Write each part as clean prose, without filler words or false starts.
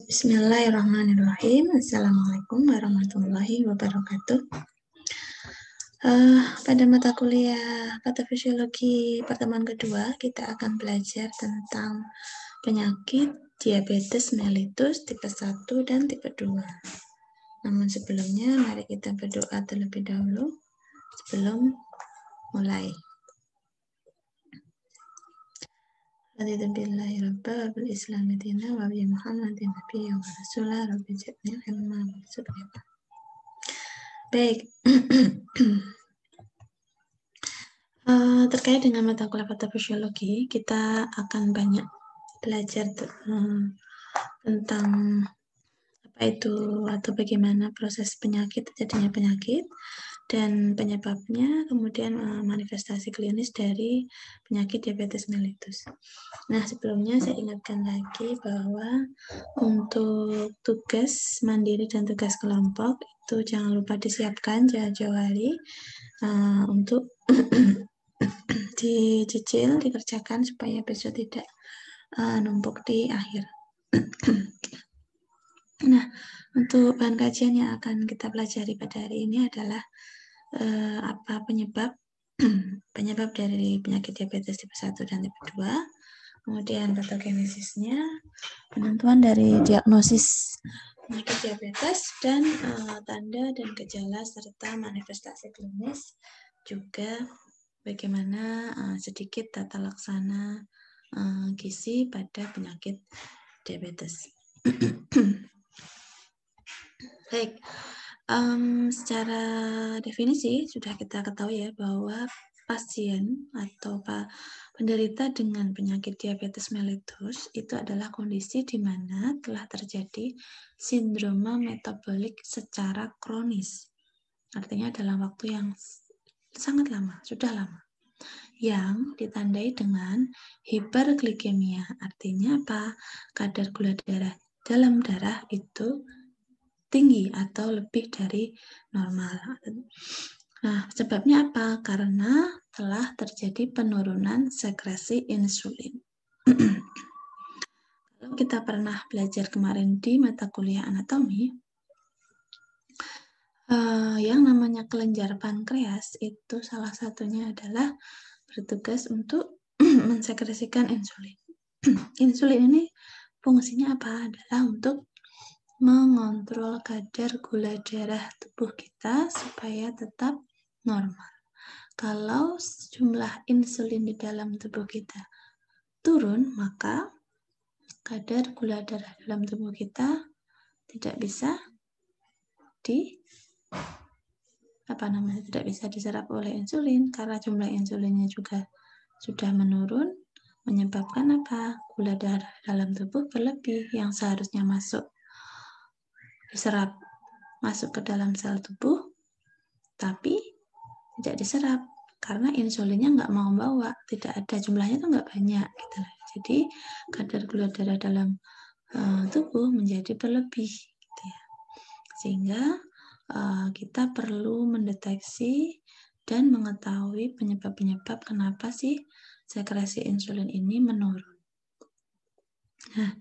Bismillahirrahmanirrahim. Assalamualaikum warahmatullahi wabarakatuh. Pada mata kuliah patofisiologi pertemuan kedua, kita akan belajar tentang penyakit diabetes mellitus tipe 1 dan tipe 2. Namun sebelumnya, mari kita berdoa terlebih dahulu sebelum mulai. Raditu billahi rabba wa bil islami dina wa bi Muhammadin nabiyyan wa rasulah rabbi ja'alni ilma warzuqni. Baik. Terkait dengan mata kuliah patofisiologi, kita akan banyak belajar tentang apa itu atau bagaimana proses penyakit, terjadinya penyakit dan penyebabnya, kemudian manifestasi klinis dari penyakit diabetes mellitus. Nah, sebelumnya saya ingatkan lagi bahwa untuk tugas mandiri dan tugas kelompok itu jangan lupa disiapkan jauh-jauh hari untuk dicicil, dikerjakan supaya besok tidak numpuk di akhir. Nah, untuk bahan kajian yang akan kita pelajari pada hari ini adalah apa penyebab dari penyakit diabetes tipe 1 dan tipe 2, kemudian patogenesisnya, penentuan dari diagnosis penyakit diabetes, dan tanda dan gejala serta manifestasi klinis, juga bagaimana sedikit tata laksana gizi pada penyakit diabetes. Baik, secara definisi sudah kita ketahui ya bahwa pasien atau penderita dengan penyakit diabetes mellitus itu adalah kondisi di mana telah terjadi sindroma metabolik secara kronis. Artinya dalam waktu yang sangat lama, sudah lama, yang ditandai dengan hiperglikemia. Artinya apa? Kadar gula darah dalam darah itu tinggi atau lebih dari normal. Nah, sebabnya apa? Karena telah terjadi penurunan sekresi insulin. Kalau kita pernah belajar kemarin di mata kuliah anatomi, yang namanya kelenjar pankreas itu salah satunya adalah bertugas untuk mensekresikan insulin. Insulin ini fungsinya apa? Adalah untuk mengontrol kadar gula darah tubuh kita supaya tetap normal. Kalau jumlah insulin di dalam tubuh kita turun, maka kadar gula darah dalam tubuh kita tidak bisa diserap oleh insulin, karena jumlah insulinnya juga sudah menurun, menyebabkan apa? Gula darah dalam tubuh berlebih yang seharusnya diserap masuk ke dalam sel tubuh, tapi tidak diserap karena insulinnya nggak mau bawa, tidak ada, jumlahnya tuh nggak banyak gitu. Jadi kadar gula darah dalam tubuh menjadi berlebih gitu ya. Sehingga kita perlu mendeteksi dan mengetahui penyebab-penyebab kenapa sih sekresi insulin ini menurun. Nah,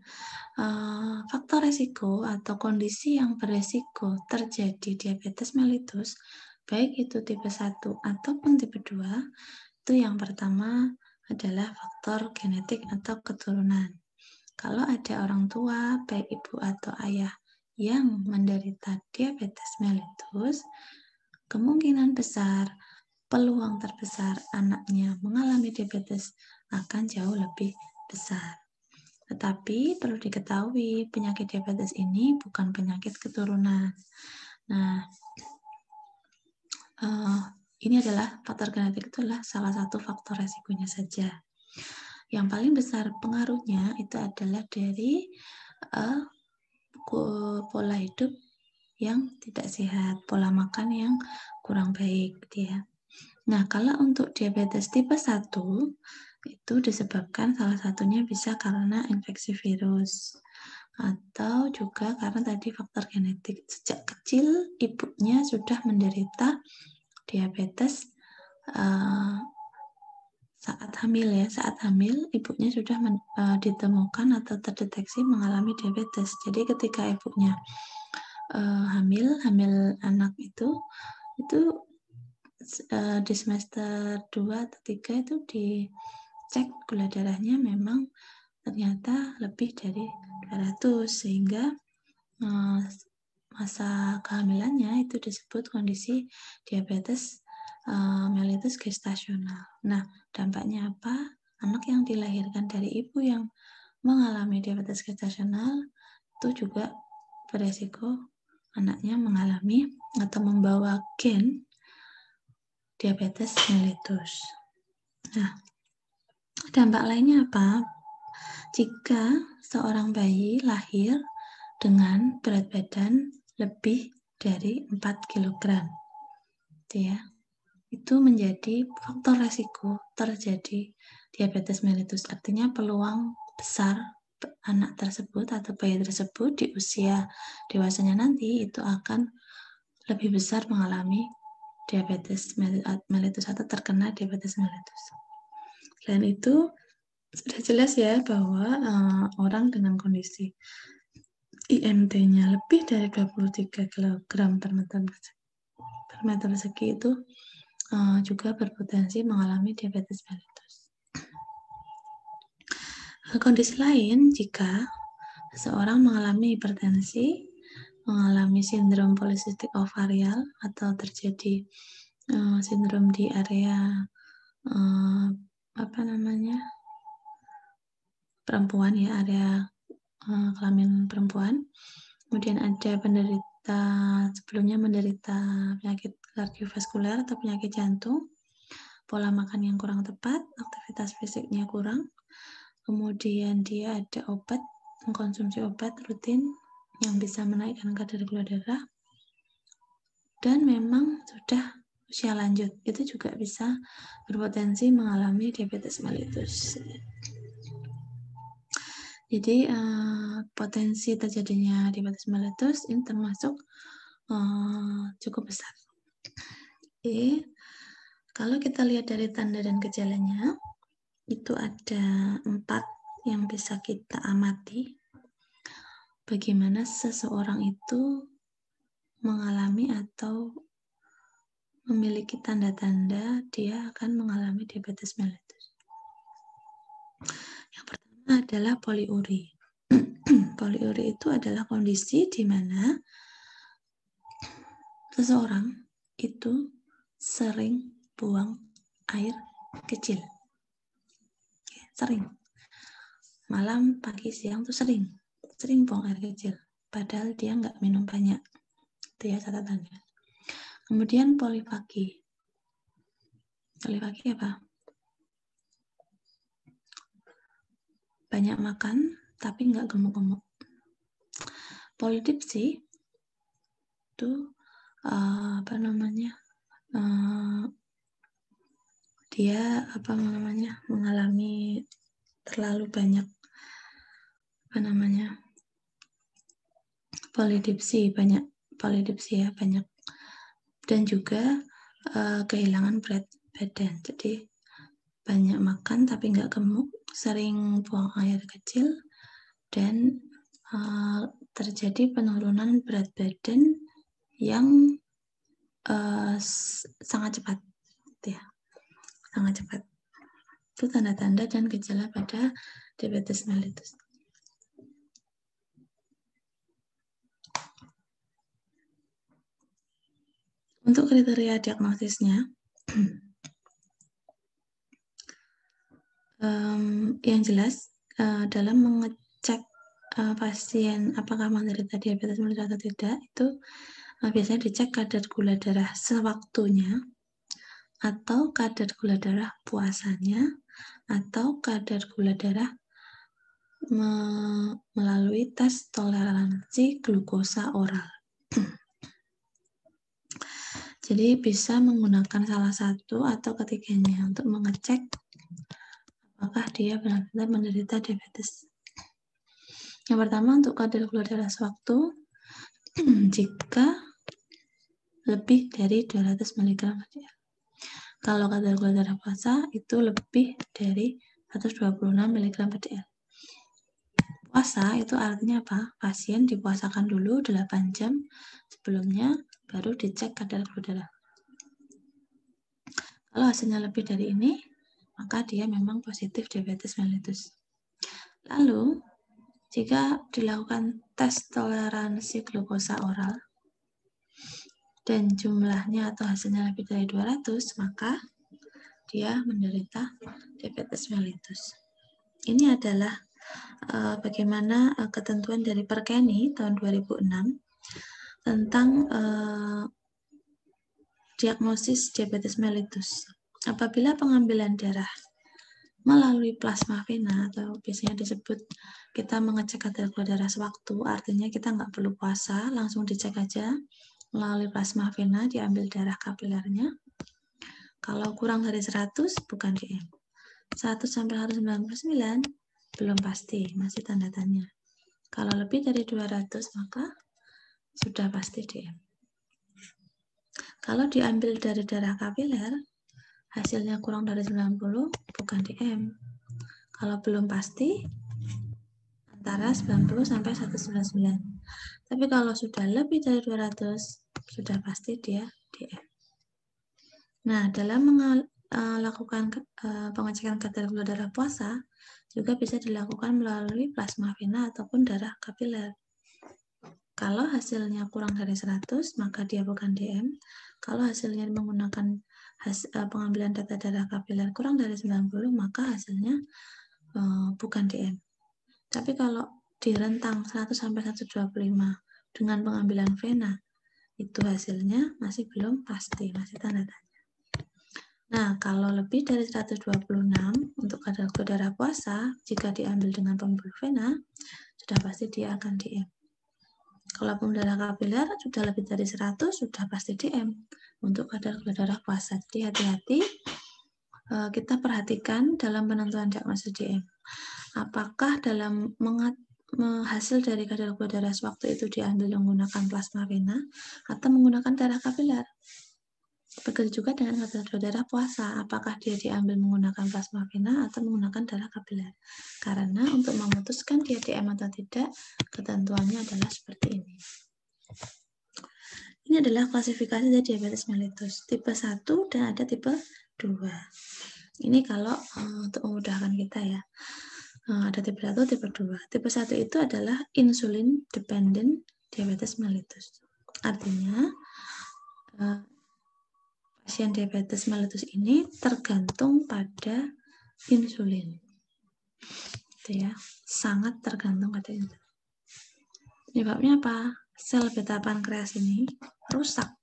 faktor resiko atau kondisi yang beresiko terjadi diabetes mellitus, baik itu tipe 1 ataupun tipe 2, itu yang pertama adalah faktor genetik atau keturunan. Kalau ada orang tua, baik ibu atau ayah, yang menderita diabetes mellitus, kemungkinan besar, peluang terbesar anaknya mengalami diabetes akan jauh lebih besar. Tetapi perlu diketahui, penyakit diabetes ini bukan penyakit keturunan. Nah, ini adalah faktor genetik, itulah salah satu faktor resikonya saja. Yang paling besar pengaruhnya itu adalah dari pola hidup yang tidak sehat, pola makan yang kurang baik, ya. Nah, kalau untuk diabetes tipe 1 itu disebabkan salah satunya bisa karena infeksi virus atau juga karena tadi faktor genetik. Sejak kecil ibunya sudah menderita diabetes saat hamil ya, saat hamil ibunya sudah ditemukan atau terdeteksi mengalami diabetes. Jadi ketika ibunya hamil anak itu di semester 2 atau 3 itu dicek gula darahnya memang ternyata lebih dari 200, sehingga masa kehamilannya itu disebut kondisi diabetes mellitus gestasional. Nah, dampaknya apa? Anak yang dilahirkan dari ibu yang mengalami diabetes gestasional itu juga beresiko anaknya mengalami atau membawa gen diabetes mellitus. Nah, dampak lainnya apa? Jika seorang bayi lahir dengan berat badan lebih dari 4 kg, ya, itu menjadi faktor resiko terjadi diabetes mellitus. Artinya peluang besar anak tersebut atau bayi tersebut di usia dewasanya nanti itu akan lebih besar mengalami diabetes mellitus atau terkena diabetes mellitus. Selain itu, sudah jelas ya bahwa orang dengan kondisi IMT-nya lebih dari 23 kg per meter persegi itu juga berpotensi mengalami diabetes mellitus. Kondisi lain, jika seseorang mengalami hipertensi, mengalami sindrom polisistik ovarial atau terjadi sindrom di area perempuan ya, area kelamin perempuan, kemudian ada penderita sebelumnya menderita penyakit kardiovaskular atau penyakit jantung, pola makan yang kurang tepat, aktivitas fisiknya kurang, kemudian dia ada mengkonsumsi obat rutin yang bisa menaikkan kadar gula darah, dan memang sudah usia lanjut, itu juga bisa berpotensi mengalami diabetes mellitus. Jadi potensi terjadinya diabetes mellitus ini termasuk cukup besar. Oke, kalau kita lihat dari tanda dan gejalanya, itu ada 4 yang bisa kita amati bagaimana seseorang itu mengalami atau memiliki tanda-tanda dia akan mengalami diabetes mellitus. Yang pertama adalah poliuri. Poliuri itu adalah kondisi di mana seseorang itu sering buang air kecil. Sering. Malam, pagi, siang tuh sering buang air kecil. Padahal dia nggak minum banyak. Itu ya catatannya. Kemudian polifagi. Polifagi apa? Banyak makan tapi nggak gemuk-gemuk. Polidipsi itu dia mengalami terlalu banyak polidipsi ya, banyak, dan juga kehilangan berat badan. Jadi banyak makan tapi nggak gemuk, sering buang air kecil, dan terjadi penurunan berat badan yang sangat cepat, ya, sangat cepat. Itu tanda-tanda dan gejala pada diabetes mellitus. Untuk kriteria diagnosisnya, yang jelas dalam mengecek pasien apakah menderita diabetes mellitus atau tidak, itu biasanya dicek kadar gula darah sewaktunya, atau kadar gula darah puasanya, atau kadar gula darah melalui tes toleransi glukosa oral. Jadi bisa menggunakan salah satu atau ketiganya untuk mengecek apakah dia benar-benar menderita diabetes. Yang pertama, untuk kadar gula darah sewaktu, jika lebih dari 200 mg/dl. Kalau kadar gula darah puasa itu lebih dari 126 mg per dl. Puasa itu artinya apa? Pasien dipuasakan dulu 8 jam sebelumnya, baru dicek kadar gula darah. Kalau hasilnya lebih dari ini, maka dia memang positif diabetes mellitus. Lalu, jika dilakukan tes toleransi glukosa oral dan jumlahnya atau hasilnya lebih dari 200, maka dia menderita diabetes mellitus. Ini adalah bagaimana ketentuan dari Perkeni tahun 2006 tentang diagnosis diabetes mellitus. Apabila pengambilan darah melalui plasma vena atau biasanya disebut kita mengecek kadar gula darah sewaktu, artinya kita nggak perlu puasa, langsung dicek aja melalui plasma vena, diambil darah kapilernya. Kalau kurang dari 100 bukan DM. 100 sampai 199 belum pasti, masih tanda tanya. Kalau lebih dari 200 maka sudah pasti DM. Kalau diambil dari darah kapiler, hasilnya kurang dari 90 bukan DM. Kalau belum pasti antara 90 sampai 199. Tapi kalau sudah lebih dari 200 sudah pasti dia DM. Nah, dalam melakukan pengecekan kadar gula darah puasa juga bisa dilakukan melalui plasma vena ataupun darah kapiler. Kalau hasilnya kurang dari 100 maka dia bukan DM. Kalau hasilnya menggunakan pengambilan data darah kapiler kurang dari 90 maka hasilnya bukan DM. Tapi kalau di rentang 100 sampai 125 dengan pengambilan vena itu hasilnya masih belum pasti, masih tanda tanya. Nah, kalau lebih dari 126 untuk kadar gula darah puasa, jika diambil dengan pembuluh vena, sudah pasti dia akan DM. Kalau pembuluh darah kapiler sudah lebih dari 100, sudah pasti DM untuk kadar gula darah puasa. Jadi hati-hati, kita perhatikan dalam penentuan diagnosis DM. Apakah dalam hasil dari kadar gula darah sewaktu itu diambil menggunakan plasma vena atau menggunakan darah kapiler? Begitu juga dengan kadar gula darah puasa, apakah dia diambil menggunakan plasma vena atau menggunakan darah kapiler. Karena untuk memutuskan dia DM atau tidak, ketentuannya adalah seperti ini. Ini adalah klasifikasi dari diabetes mellitus, tipe 1 dan ada tipe 2. Ini kalau untuk memudahkan kita ya. Ada tipe 1, tipe 2. Tipe 1 itu adalah insulin dependent diabetes mellitus. Artinya, pasien diabetes mellitus ini tergantung pada insulin. Itu ya, sangat tergantung pada insulin. Penyebabnya apa? Sel beta pankreas ini rusak.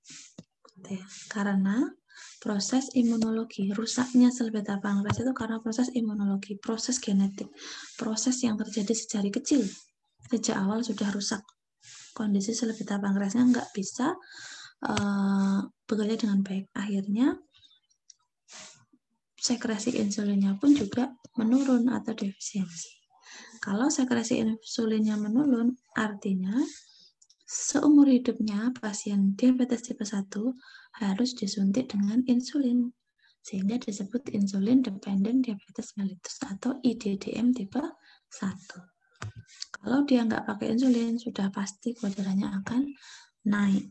Gitu ya. Karena proses imunologi, rusaknya sel beta pankreas itu karena proses imunologi, proses genetik, proses yang terjadi sejak kecil. Sejak awal sudah rusak. Kondisi sel beta pankreasnya nggak bisa bekerja dengan baik. Akhirnya sekresi insulinnya pun juga menurun atau defisiensi. Kalau sekresi insulinnya menurun, artinya seumur hidupnya pasien diabetes tipe 1 harus disuntik dengan insulin. Sehingga disebut insulin dependent diabetes mellitus atau IDDM tipe 1. Kalau dia nggak pakai insulin, sudah pasti gula darahnya akan naik.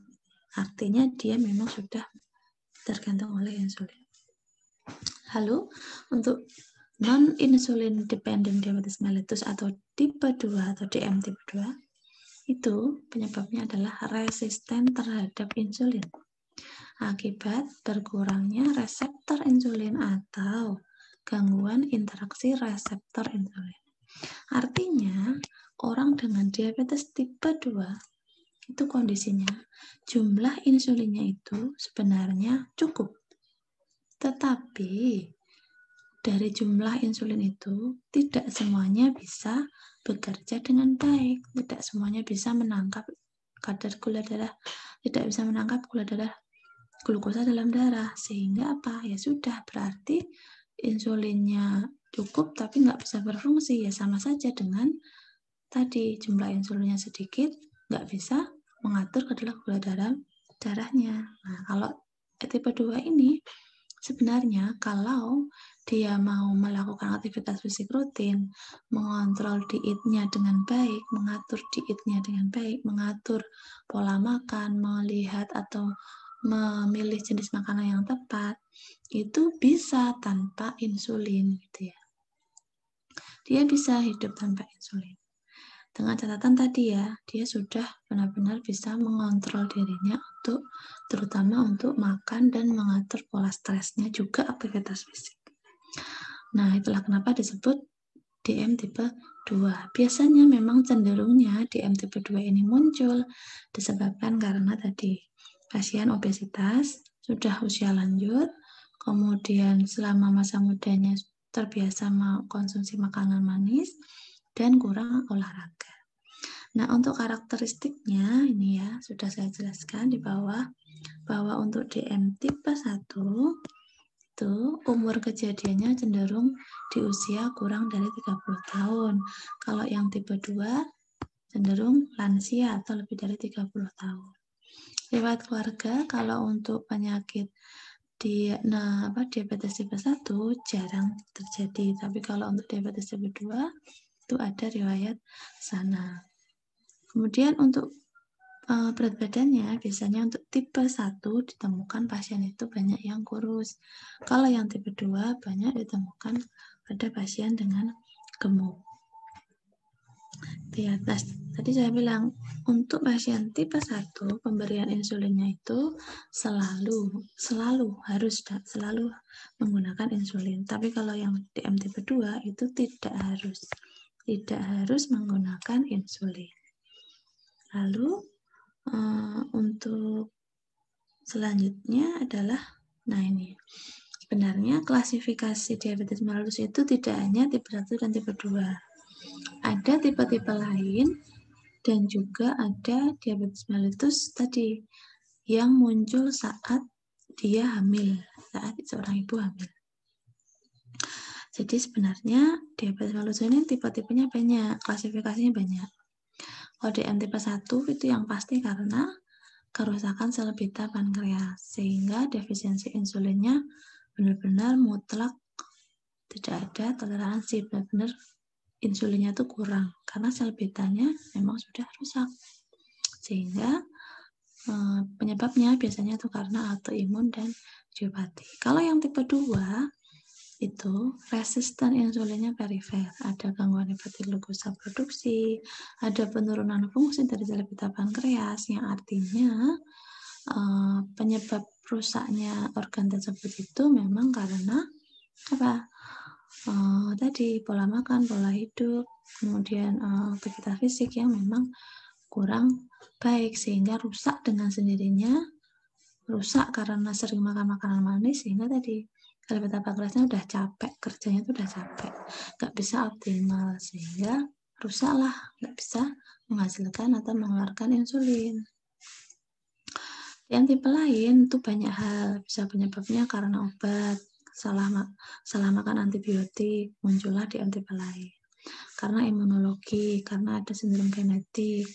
Artinya dia memang sudah tergantung oleh insulin. Lalu untuk non-insulin dependent diabetes mellitus atau tipe 2 atau DM tipe 2 itu penyebabnya adalah resisten terhadap insulin akibat berkurangnya reseptor insulin atau gangguan interaksi reseptor insulin. Artinya orang dengan diabetes tipe 2 itu kondisinya jumlah insulinnya itu sebenarnya cukup. Tetapi dari jumlah insulin itu tidak semuanya bisa bekerja dengan baik, tidak semuanya bisa menangkap kadar gula darah, tidak bisa menangkap gula darah glukosa dalam darah, sehingga apa? Ya sudah, berarti insulinnya cukup tapi nggak bisa berfungsi, ya sama saja dengan tadi jumlah insulinnya sedikit, nggak bisa mengatur kadar gula darahnya. Nah, kalau tipe 2 ini sebenarnya kalau dia mau melakukan aktivitas fisik rutin, mengontrol dietnya dengan baik, mengatur dietnya dengan baik, mengatur pola makan, melihat atau memilih jenis makanan yang tepat, itu bisa tanpa insulin gitu ya. Dia bisa hidup tanpa insulin. Dengan catatan tadi ya, dia sudah benar-benar bisa mengontrol dirinya untuk terutama untuk makan dan mengatur pola stresnya juga aktivitas fisik. Nah, itulah kenapa disebut DM tipe 2. Biasanya memang cenderungnya DM tipe 2 ini muncul disebabkan karena tadi pasien obesitas, sudah usia lanjut, kemudian selama masa mudanya terbiasa mengkonsumsi makanan manis, dan kurang olahraga. Nah, untuk karakteristiknya ini ya, sudah saya jelaskan di bawah, bahwa untuk DM tipe 1 itu umur kejadiannya cenderung di usia kurang dari 30 tahun. Kalau yang tipe 2 cenderung lansia atau lebih dari 30 tahun. Riwayat keluarga kalau untuk penyakit diabetes tipe 1 jarang terjadi, tapi kalau untuk diabetes tipe 2 itu ada riwayat sana. Kemudian untuk berat badannya biasanya untuk tipe 1 ditemukan pasien itu banyak yang kurus. Kalau yang tipe 2 banyak ditemukan pada pasien dengan gemuk. Di atas tadi saya bilang untuk pasien tipe 1 pemberian insulinnya itu selalu harus selalu menggunakan insulin. Tapi kalau yang DM tipe 2 itu tidak harus menggunakan insulin. Lalu untuk selanjutnya adalah, nah ini, sebenarnya klasifikasi diabetes mellitus itu tidak hanya tipe 1 dan tipe 2. Ada tipe-tipe lain dan juga ada diabetes mellitus tadi yang muncul saat dia hamil, saat seorang ibu hamil. Jadi sebenarnya diabetes mellitus ini tipe-tipenya banyak, klasifikasinya banyak. Kalau DM tipe 1 itu yang pasti karena kerusakan sel beta pankreas, sehingga defisiensi insulinnya benar-benar mutlak, tidak ada toleransi, benar-benar insulinnya itu kurang karena sel betanya memang sudah rusak, sehingga penyebabnya biasanya itu karena autoimun dan idiopati. Kalau yang tipe 2 itu resisten insulinnya perifer, ada gangguan hepatik glukosa produksi, ada penurunan fungsi dari sel beta pankreas, yang artinya penyebab rusaknya organ tersebut itu memang karena apa? Tadi pola makan, pola hidup, kemudian aktivitas fisik yang memang kurang baik, sehingga rusak dengan sendirinya, rusak karena sering makan makanan manis, sehingga tadi sel beta pankreasnya udah capek, kerjanya itu udah capek, nggak bisa optimal, sehingga rusaklah, nggak bisa menghasilkan atau mengeluarkan insulin. Yang tipe lain itu banyak hal, bisa penyebabnya karena obat, salah makan antibiotik, muncullah DM tipe lain. Karena imunologi, karena ada sindrom genetik,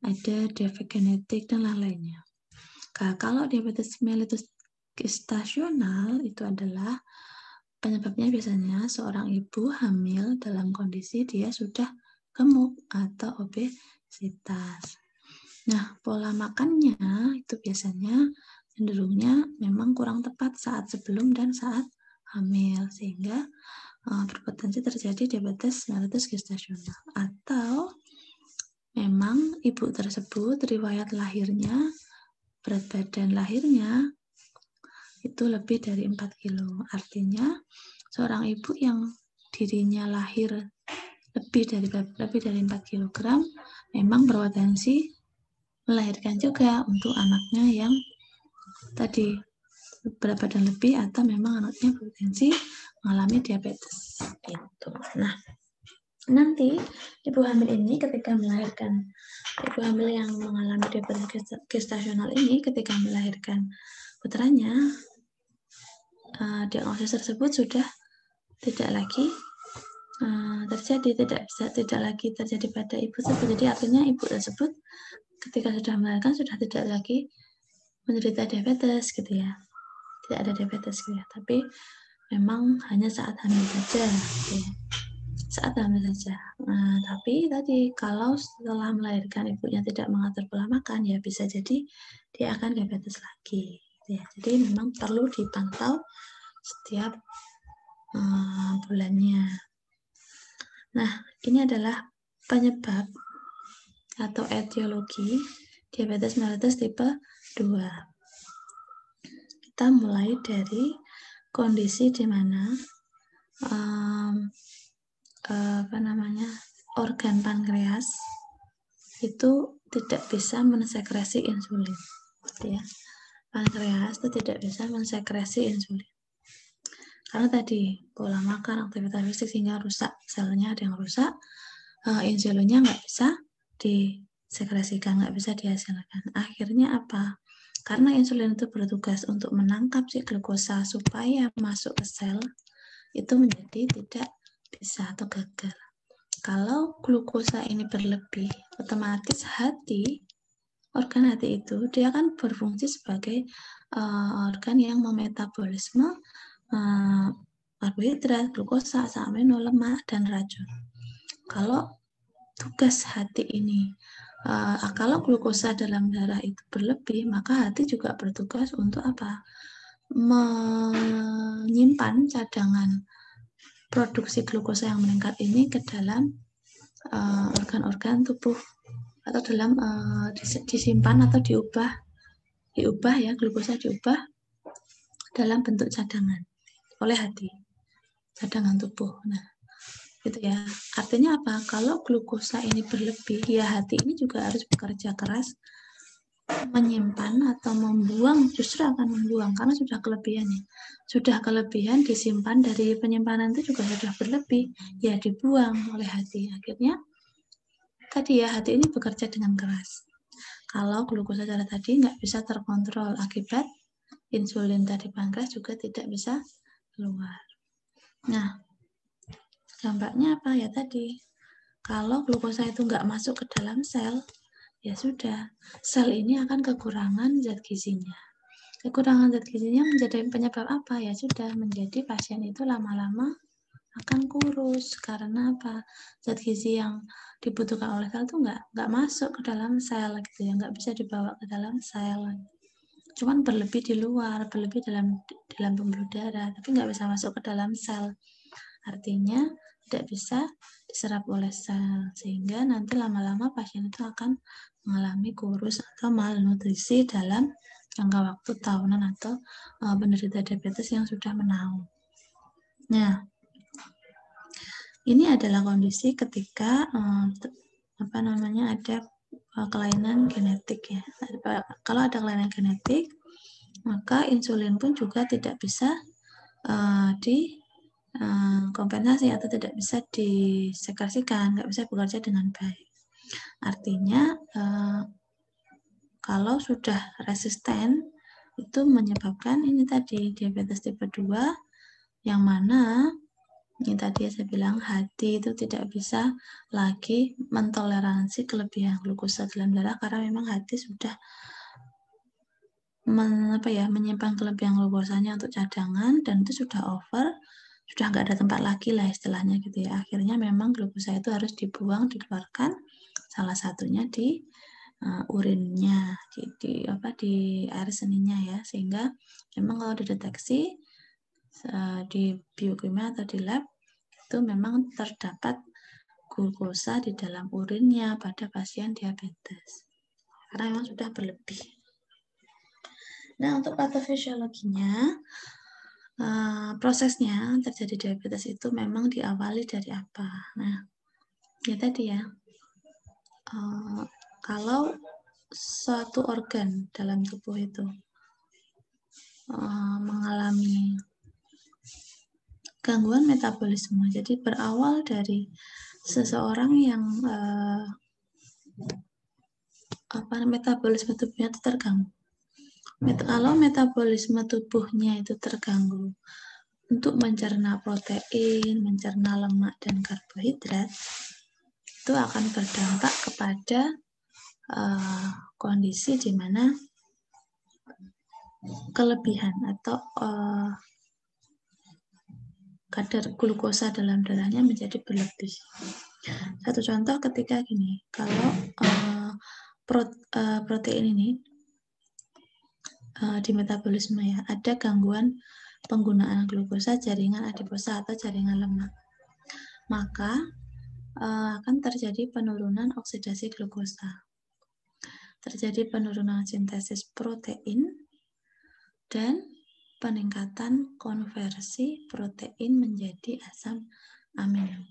ada defek genetik, dan lain-lainnya. Nah, kalau diabetes mellitus gestasional itu adalah penyebabnya biasanya seorang ibu hamil dalam kondisi dia sudah gemuk atau obesitas. Nah, pola makannya itu biasanya cenderungnya memang kurang tepat saat sebelum dan saat hamil, sehingga berpotensi terjadi diabetes mellitus gestasional. Atau memang ibu tersebut riwayat lahirnya, berat badan lahirnya itu lebih dari 4 kilo. Artinya seorang ibu yang dirinya lahir lebih dari 4 kg memang berpotensi melahirkan juga untuk anaknya yang tadi berat badan lebih atau memang anaknya berpotensi mengalami diabetes gitu. Nah, nanti ibu hamil ini ketika melahirkan, ibu hamil yang mengalami diabetes gestasional ini ketika melahirkan putranya, diagnosis tersebut sudah tidak lagi tidak lagi terjadi pada ibu tersebut. Jadi artinya ibu tersebut ketika sudah melahirkan sudah tidak lagi menderita diabetes gitu ya. tidak ada diabetes ya, tapi memang hanya saat hamil saja ya. Saat hamil saja. Nah, tapi tadi kalau setelah melahirkan ibunya tidak mengatur pola makan, ya bisa jadi dia akan diabetes lagi ya. Jadi memang perlu dipantau setiap bulannya. Nah, ini adalah penyebab atau etiologi diabetes mellitus tipe 2. Kita mulai dari kondisi di mana organ pankreas itu tidak bisa mensekresi insulin, ya. Pankreas itu tidak bisa mensekresi insulin karena tadi pola makan, aktivitas fisik sehingga rusak selnya, ada yang rusak, insulinnya nggak bisa disekresikan, nggak bisa dihasilkan. Akhirnya apa? Karena insulin itu bertugas untuk menangkap si glukosa supaya masuk ke sel, itu menjadi tidak bisa atau gagal. Kalau glukosa ini berlebih, otomatis organ hati itu dia akan berfungsi sebagai organ yang memetabolisme karbohidrat, glukosa, asam amino, lemak, dan racun. Kalau tugas hati ini, kalau glukosa dalam darah itu berlebih, maka hati juga bertugas untuk apa? Menyimpan cadangan produksi glukosa yang meningkat ini ke dalam organ-organ tubuh atau dalam disimpan atau diubah ya, glukosa diubah dalam bentuk cadangan oleh hati, cadangan tubuh. Nah, gitu ya. Artinya apa? Kalau glukosa ini berlebih, ya hati ini juga harus bekerja keras menyimpan atau membuang, justru akan membuang karena sudah kelebihan ya. Sudah kelebihan disimpan dari penyimpanan itu juga sudah berlebih, ya dibuang oleh hati. Akhirnya tadi ya hati ini bekerja dengan keras. Kalau glukosa darah tadi nggak bisa terkontrol akibat insulin tadi pankreas juga tidak bisa keluar. Nah, dampaknya apa ya tadi? Kalau glukosa itu nggak masuk ke dalam sel, ya sudah, sel ini akan kekurangan zat gizinya. Kekurangan zat gizinya menjadi penyebab apa? Ya sudah, menjadi pasien itu lama-lama akan kurus. Karena apa? Zat gizi yang dibutuhkan oleh sel itu nggak masuk ke dalam sel, gitu ya, nggak bisa dibawa ke dalam sel. Cuman berlebih di luar, berlebih dalam pembuluh darah, tapi nggak bisa masuk ke dalam sel. Artinya tidak bisa diserap oleh sel, sehingga nanti lama-lama pasien itu akan mengalami kurus atau malnutrisi dalam jangka waktu tahunan atau penderita diabetes yang sudah menaun. Nah, ini adalah kondisi ketika ada kelainan genetik ya. Kalau ada kelainan genetik, maka insulin pun juga tidak bisa kompensasi atau tidak bisa disekresikan, nggak bisa bekerja dengan baik. Artinya kalau sudah resisten itu menyebabkan ini tadi diabetes tipe 2 yang mana ini tadi saya bilang hati itu tidak bisa lagi mentoleransi kelebihan glukosa dalam darah karena memang hati sudah menyimpan kelebihan glukosanya untuk cadangan dan itu sudah over, sudah nggak ada tempat lagi lah istilahnya gitu ya. Akhirnya memang glukosa itu harus dibuang, dikeluarkan, salah satunya di urinnya, di air seninya ya, sehingga memang kalau dideteksi di biokimia atau di lab itu memang terdapat glukosa di dalam urinnya pada pasien diabetes karena memang sudah berlebih. Nah, untuk patofisiologinya, prosesnya terjadi diabetes itu memang diawali dari apa? Nah, ya tadi ya, kalau suatu organ dalam tubuh itu mengalami gangguan metabolisme, jadi berawal dari seseorang yang metabolisme tubuhnya itu terganggu. Kalau metabolisme tubuhnya itu terganggu untuk mencerna protein, mencerna lemak dan karbohidrat, itu akan berdampak kepada kondisi di mana kelebihan atau kadar glukosa dalam darahnya menjadi berlebih. Satu contoh ketika gini, kalau protein ini di metabolisme ya, ada gangguan penggunaan glukosa jaringan adiposa atau jaringan lemak, maka akan terjadi penurunan oksidasi glukosa, terjadi penurunan sintesis protein, dan peningkatan konversi protein menjadi asam amino.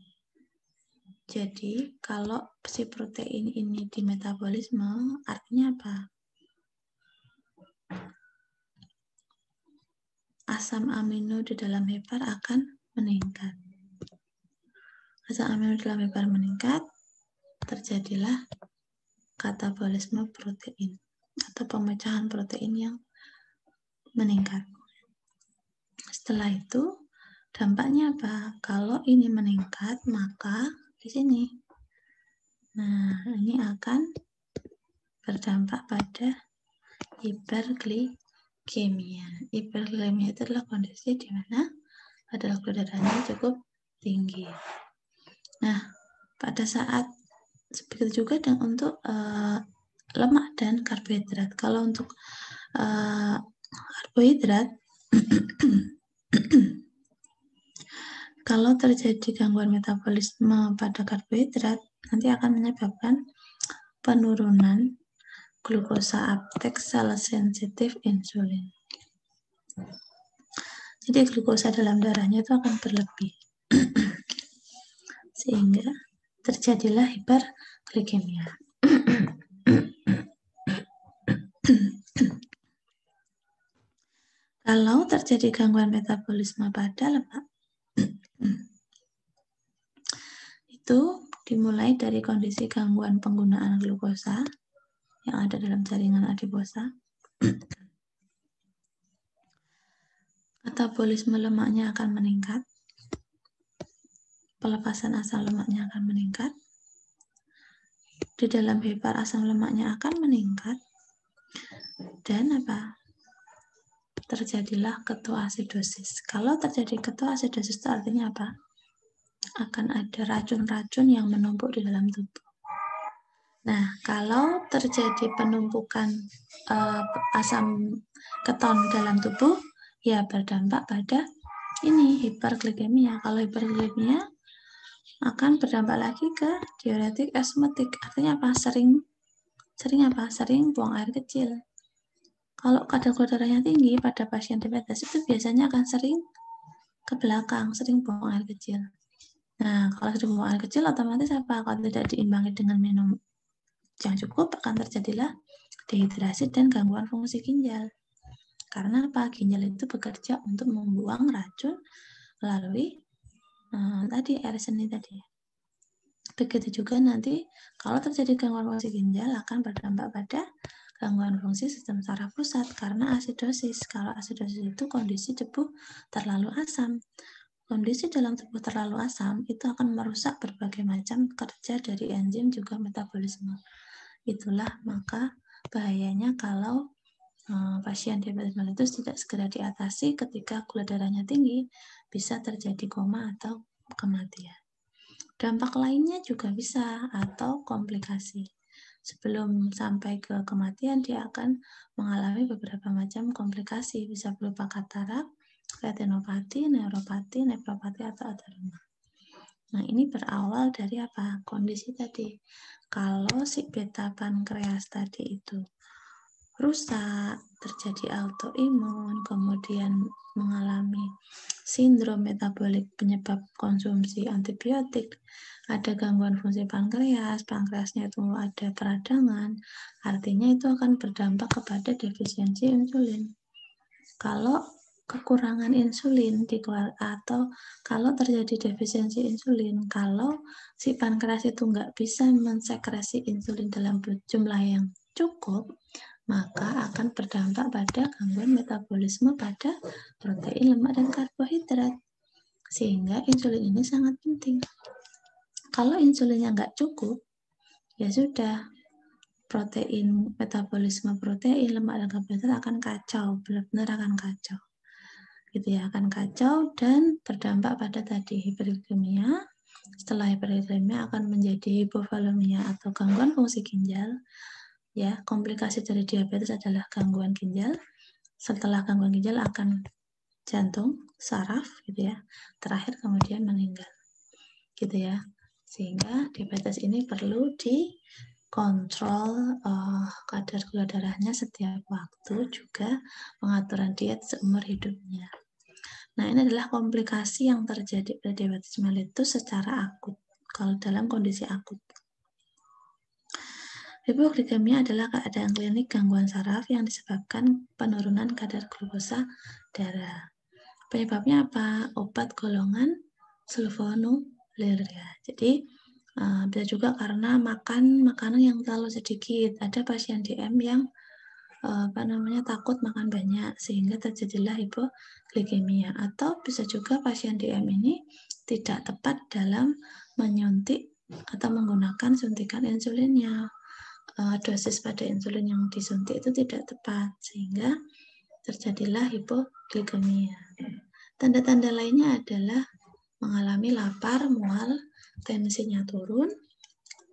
Jadi, kalau si protein ini di metabolisme, artinya apa? Asam amino di dalam hepar akan meningkat. Asam amino di dalam hepar meningkat, terjadilah katabolisme protein atau pemecahan protein yang meningkat. Setelah itu, dampaknya apa? Kalau ini meningkat, maka di sini. Nah, ini akan berdampak pada hiperglikemia. Hiperglikemia itu adalah kondisi di mana kadar gula darahnya cukup tinggi. Nah, pada saat begitu juga dengan untuk lemak dan karbohidrat. Kalau untuk karbohidrat, kalau terjadi gangguan metabolisme pada karbohidrat, nanti akan menyebabkan penurunan glukosa uptake sel sensitif insulin. Jadi glukosa dalam darahnya itu akan berlebih. Sehingga terjadilah hiperglikemia. Kalau terjadi gangguan metabolisme pada lemak, itu dimulai dari kondisi gangguan penggunaan glukosa yang ada dalam jaringan adiposa. Metabolisme lemaknya akan meningkat, pelepasan asam lemaknya akan meningkat, di dalam hepar asam lemaknya akan meningkat, dan apa? Terjadilah ketoasidosis. Kalau terjadi ketoasidosis itu artinya apa? Akan ada racun-racun yang menumpuk di dalam tubuh. Nah, kalau terjadi penumpukan asam keton dalam tubuh, ya berdampak pada ini hiperglikemia. Kalau hiperglikemia akan berdampak lagi ke diuretik osmotik. Artinya apa? Sering apa? Sering buang air kecil. Kalau kadar gula darahnya tinggi pada pasien diabetes itu biasanya akan sering ke belakang, sering buang air kecil. Nah, kalau sering buang air kecil otomatis apa? Kalau tidak diimbangi dengan minum yang cukup, akan terjadilah dehidrasi dan gangguan fungsi ginjal. Karena apa? Ginjal itu bekerja untuk membuang racun melalui tadi air seni tadi. Begitu juga nanti kalau terjadi gangguan fungsi ginjal akan berdampak pada gangguan fungsi sistem saraf pusat karena asidosis. Kalau asidosis itu kondisi tubuh terlalu asam. Kondisi dalam tubuh terlalu asam itu akan merusak berbagai macam kerja dari enzim juga metabolisme. Itulah maka bahayanya kalau pasien diabetes mellitus tidak segera diatasi ketika gula darahnya tinggi, bisa terjadi koma atau kematian. Dampak lainnya juga bisa atau komplikasi. Sebelum sampai ke kematian, dia akan mengalami beberapa macam komplikasi, bisa berupa katarak, retinopati, neuropati, nefropati, atau ateroma. Nah, ini berawal dari apa? Kondisi tadi. Kalau si beta pankreas tadi itu rusak, terjadi autoimun, kemudian mengalami sindrom metabolik penyebab konsumsi antibiotik, ada gangguan fungsi pankreasnya itu ada peradangan, artinya itu akan berdampak kepada defisiensi insulin. Kalau kekurangan insulin atau kalau terjadi defisiensi insulin, kalau si pankreas itu nggak bisa mensekresi insulin dalam jumlah yang cukup, maka akan berdampak pada gangguan metabolisme pada protein, lemak, dan karbohidrat. Sehingga insulin ini sangat penting. Kalau insulinnya nggak cukup, ya sudah, protein, metabolisme protein, lemak dan karbohidrat akan kacau, benar-benar akan kacau. Gitu ya, akan kacau dan berdampak pada tadi hiperglikemia. Setelah hiperglikemia akan menjadi hipovolemia atau gangguan fungsi ginjal. Ya, komplikasi dari diabetes adalah gangguan ginjal. Setelah gangguan ginjal akan jantung, saraf gitu ya. Terakhir kemudian meninggal. Gitu ya. Sehingga diabetes ini perlu dikontrol kadar gula darahnya setiap waktu, juga pengaturan diet seumur hidupnya. Nah, ini adalah komplikasi yang terjadi pada diabetes mellitus secara akut, kalau dalam kondisi akut. Hipoglikemia adalah keadaan klinik gangguan saraf yang disebabkan penurunan kadar glukosa darah. Penyebabnya apa? Obat golongan sulfonylurea. Jadi, bisa juga karena makan makanan yang terlalu sedikit. Ada pasien DM yang takut makan banyak sehingga terjadilah hipoglikemia, atau bisa juga pasien DM ini tidak tepat dalam menyuntik atau menggunakan suntikan insulinnya. Dosis pada insulin yang disuntik itu tidak tepat sehingga terjadilah hipoglikemia. Tanda-tanda lainnya adalah mengalami lapar, mual, tensinya turun,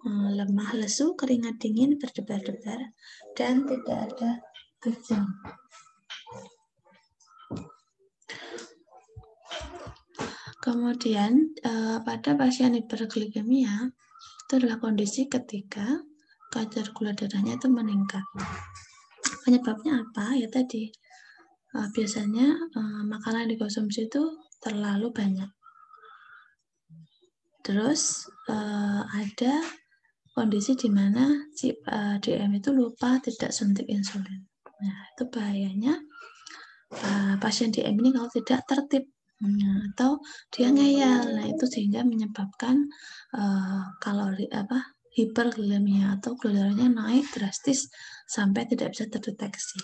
lemah, lesu, keringat dingin, berdebar-debar, dan tidak ada kejang. Kemudian pada pasien hiperglikemia itu adalah kondisi ketika kadar gula darahnya itu meningkat. Penyebabnya apa? Ya tadi biasanya makanan yang dikonsumsi itu terlalu banyak. Terus ada kondisi di mana si DM itu lupa tidak suntik insulin. Nah, itu bahayanya pasien DM ini kalau tidak tertib atau dia ngeyel. Nah, itu sehingga menyebabkan hiperglikemia atau gula darahnya naik drastis sampai tidak bisa terdeteksi.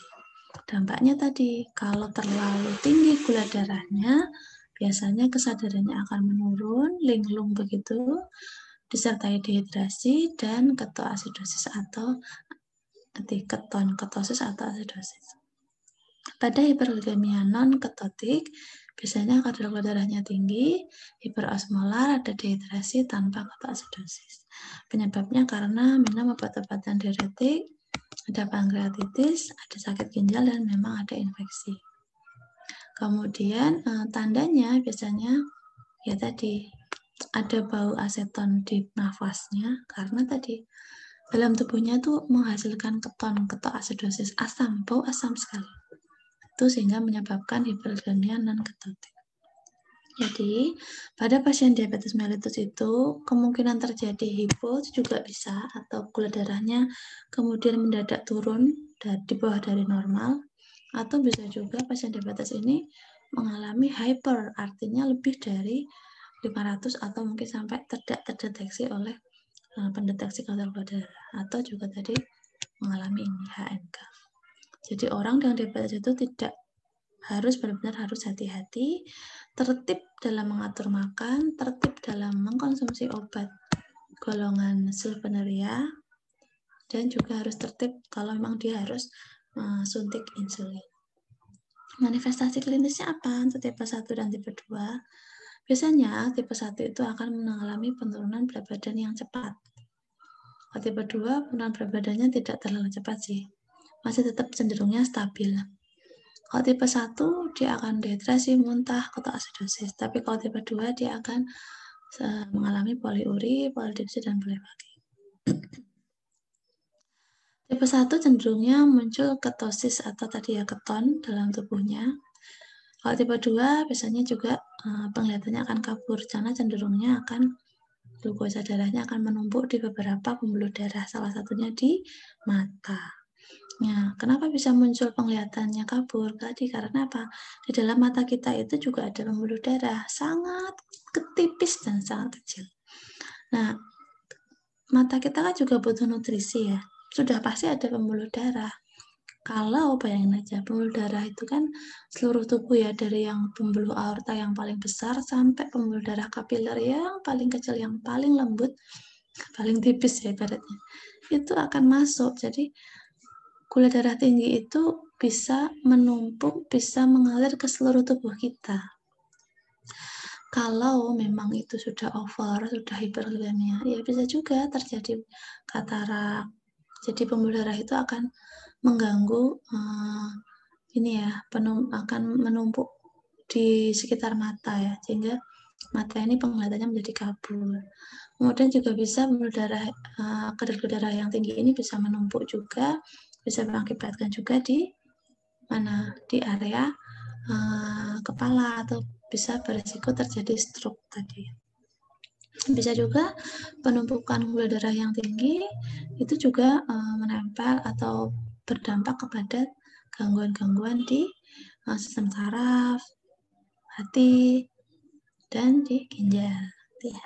Dampaknya tadi, kalau terlalu tinggi gula darahnya, biasanya kesadarannya akan menurun, linglung begitu, disertai dehidrasi dan ketoasidosis atau ketosis atau asidosis. Pada hiperglikemia non-ketotik, biasanya kadar gula darahnya tinggi, hiperosmolar, ada dehidrasi tanpa ketoasidosis. Penyebabnya karena minum obat-obatan diuretik, ada pankreatitis, ada sakit ginjal, dan memang ada infeksi. Kemudian tandanya biasanya ya tadi ada bau aseton di nafasnya karena tadi dalam tubuhnya itu menghasilkan ketoasidosis, asam, bau asam sekali. Itu sehingga menyebabkan hiperglikemia non-ketotik. Jadi, pada pasien diabetes mellitus itu kemungkinan terjadi hipo juga bisa, atau gula darahnya kemudian mendadak turun di bawah dari normal, atau bisa juga pasien diabetes ini mengalami hyper, artinya lebih dari 500 atau mungkin sampai tidak terdeteksi oleh pendeteksi kadar gula darah, atau juga tadi mengalami ini HNK. Jadi orang dengan diabetes itu benar-benar harus hati-hati, tertib dalam mengatur makan, tertib dalam mengkonsumsi obat golongan sulfonylurea, dan juga harus tertib kalau memang dia harus suntik insulin. Manifestasi klinisnya apa untuk tipe 1 dan tipe 2? Biasanya tipe 1 itu akan mengalami penurunan berat badan yang cepat. Kalau tipe 2, penurunan berat badannya tidak terlalu cepat sih. Masih tetap cenderungnya stabil. Kalau tipe 1, dia akan dehidrasi, muntah, ketoasidosis. Tapi kalau tipe 2, dia akan mengalami poliuri, polidipsi, dan polifagi. Tipe 1 cenderungnya muncul ketosis atau tadi ya keton dalam tubuhnya. Kalau tipe 2 biasanya juga penglihatannya akan kabur karena cenderungnya akan glukosa darahnya akan menumpuk di beberapa pembuluh darah, salah satunya di mata. Nah, kenapa bisa muncul penglihatannya kabur? Tadi karena apa? Di dalam mata kita itu juga ada pembuluh darah, sangat tipis dan sangat kecil. Nah, mata kita kan juga butuh nutrisi ya. Sudah pasti ada pembuluh darah. Kalau bayangin aja, pembuluh darah itu kan seluruh tubuh ya, dari yang pembuluh aorta yang paling besar sampai pembuluh darah kapiler yang paling kecil, yang paling lembut, paling tipis ya ibaratnya. itu akan masuk. Jadi gula darah tinggi itu bisa menumpuk, bisa mengalir ke seluruh tubuh kita. Kalau memang itu sudah over, sudah hiperglikemia, ya bisa juga terjadi katarak. Jadi pembuluh darah itu akan mengganggu akan menumpuk di sekitar mata ya, sehingga mata ini penglihatannya menjadi kabur. Kemudian juga bisa kadar gula darah yang tinggi ini bisa menumpuk juga, bisa mengakibatkan juga di area kepala, atau bisa berisiko terjadi stroke tadi. Bisa juga penumpukan gula darah yang tinggi itu juga menempel atau berdampak kepada gangguan-gangguan di sistem saraf, hati, dan di ginjal. Ya.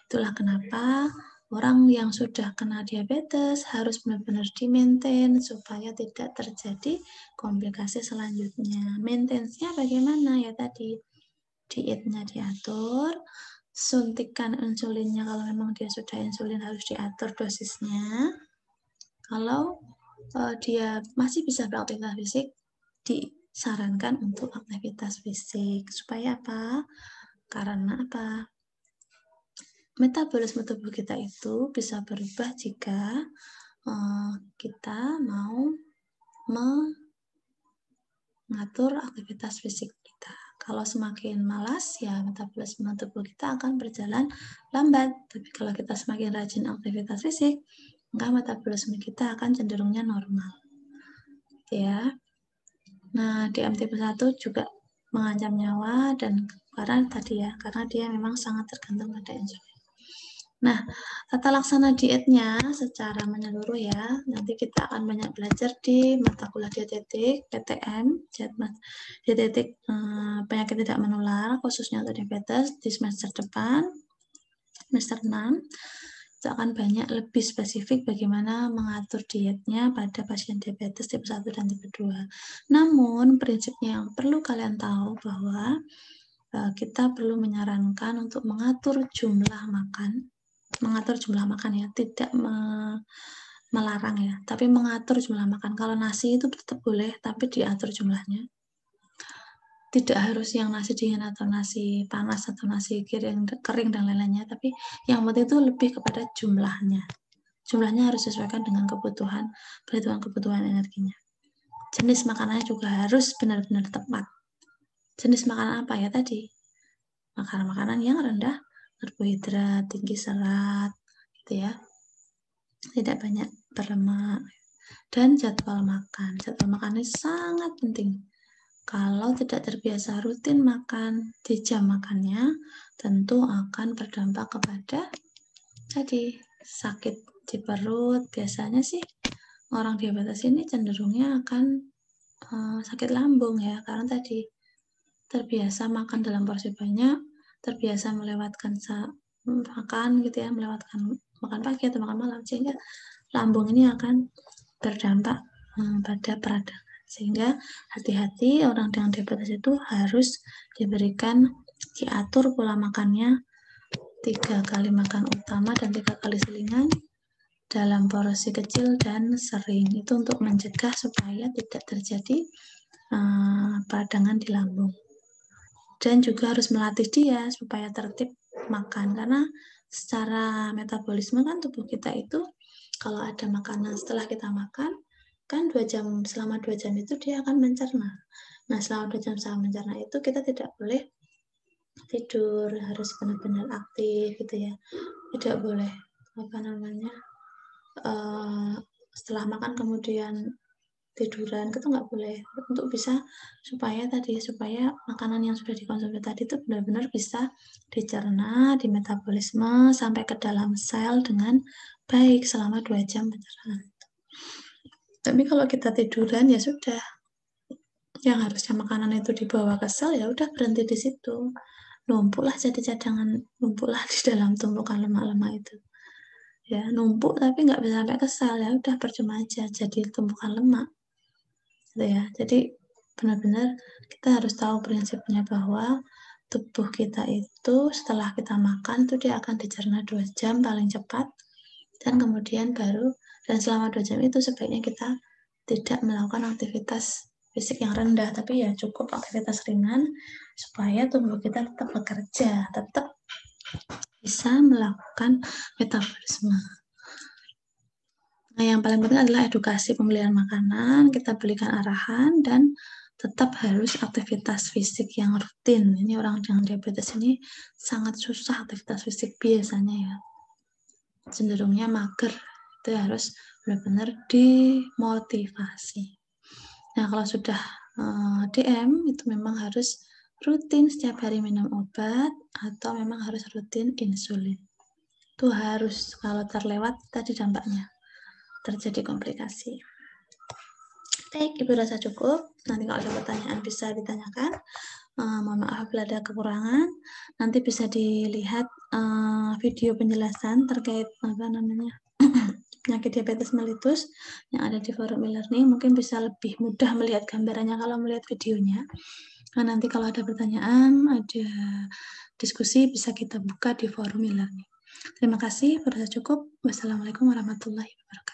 Itulah kenapa orang yang sudah kena diabetes harus benar-benar di-maintain supaya tidak terjadi komplikasi selanjutnya. Maintenance-nya bagaimana ya tadi? Dietnya diatur, suntikan insulinnya kalau memang dia sudah insulin harus diatur dosisnya. Kalau dia masih bisa beraktivitas fisik, disarankan untuk aktivitas fisik. Supaya apa? Karena apa? Metabolisme tubuh kita itu bisa berubah jika kita mau mengatur aktivitas fisik kita. Kalau semakin malas, ya metabolisme tubuh kita akan berjalan lambat. Tapi kalau kita semakin rajin aktivitas fisik, maka metabolisme kita akan cenderungnya normal. Ya. Nah, DM-1 juga mengancam nyawa, dan karena dia memang sangat tergantung pada insulin. Nah, tata laksana dietnya secara menyeluruh ya, nanti kita akan banyak belajar di mata kuliah dietetik, PTM, dietetik penyakit tidak menular, khususnya untuk diabetes, di semester depan, semester 6, itu akan banyak lebih spesifik bagaimana mengatur dietnya pada pasien diabetes tipe 1 dan tipe 2. Namun, prinsipnya yang perlu kalian tahu bahwa kita perlu menyarankan untuk mengatur jumlah makan ya, tidak melarang ya, tapi mengatur jumlah makan. Kalau nasi itu tetap boleh, tapi diatur jumlahnya. Tidak harus yang nasi dingin atau nasi panas atau nasi kering dan lain-lainnya, tapi yang penting itu lebih kepada jumlahnya. Jumlahnya harus disesuaikan dengan perhitungan kebutuhan energinya. Jenis makanannya juga harus benar-benar tepat. Jenis makanan apa ya tadi? Makanan-makanan yang rendah karbohidrat, tinggi serat, gitu ya. Tidak banyak berlemak. Dan jadwal makan. Jadwal makan ini sangat penting. Kalau tidak terbiasa rutin makan di jam makannya, tentu akan berdampak kepada tadi sakit di perut. Biasanya sih orang diabetes ini cenderungnya akan sakit lambung ya, karena tadi terbiasa makan dalam porsi banyak, terbiasa melewatkan makan gitu ya, melewatkan makan pagi atau makan malam, sehingga lambung ini akan berdampak pada peradangan. Sehingga hati-hati, orang dengan diabetes itu harus diatur pola makannya 3 kali makan utama dan 3 kali selingan dalam porsi kecil dan sering. Itu untuk mencegah supaya tidak terjadi peradangan di lambung. Dan juga harus melatih dia supaya tertib makan, karena secara metabolisme kan tubuh kita itu kalau ada makanan setelah kita makan kan selama 2 jam itu dia akan mencerna. Nah, selama 2 jam selama mencerna itu kita tidak boleh tidur, harus benar-benar aktif gitu ya. Tidak boleh setelah makan kemudian tiduran, itu nggak boleh, untuk supaya makanan yang sudah dikonsumsi tadi itu benar-benar bisa dicerna, di metabolisme sampai ke dalam sel dengan baik selama 2 jam pencernaan. Tapi kalau kita tiduran ya sudah, yang harusnya makanan itu dibawa ke sel ya udah berhenti di situ, numpuklah jadi cadangan, numpuklah di dalam tumpukan lemak-lemak itu ya, numpuk tapi nggak bisa sampai ke sel, ya udah percuma aja jadi tumpukan lemak. Ya, jadi benar-benar kita harus tahu prinsipnya bahwa tubuh kita itu setelah kita makan itu dia akan dicerna 2 jam paling cepat, Dan kemudian dan selama 2 jam itu sebaiknya kita tidak melakukan aktivitas fisik yang rendah, tapi ya cukup aktivitas ringan supaya tubuh kita tetap bekerja, tetap bisa melakukan metabolisme. Nah, yang paling penting adalah edukasi pembelian makanan, kita belikan arahan, dan tetap harus aktivitas fisik yang rutin. Ini orang dengan diabetes ini sangat susah aktivitas fisik biasanya ya. Cenderungnya mager, itu harus benar-benar dimotivasi. Nah, kalau sudah DM, itu memang harus rutin setiap hari minum obat, atau memang harus rutin insulin. Itu harus, kalau terlewat tadi dampaknya terjadi komplikasi. Baik, Ibu rasa cukup. Nanti kalau ada pertanyaan bisa ditanyakan. Mohon maaf bila ada kekurangan. Nanti bisa dilihat video penjelasan terkait penyakit diabetes mellitus yang ada di forum e-learning. Mungkin bisa lebih mudah melihat gambarannya kalau melihat videonya. Nah, nanti kalau ada pertanyaan, ada diskusi, bisa kita buka di forum e-learning. Terima kasih, berasa cukup. Wassalamualaikum warahmatullahi wabarakatuh.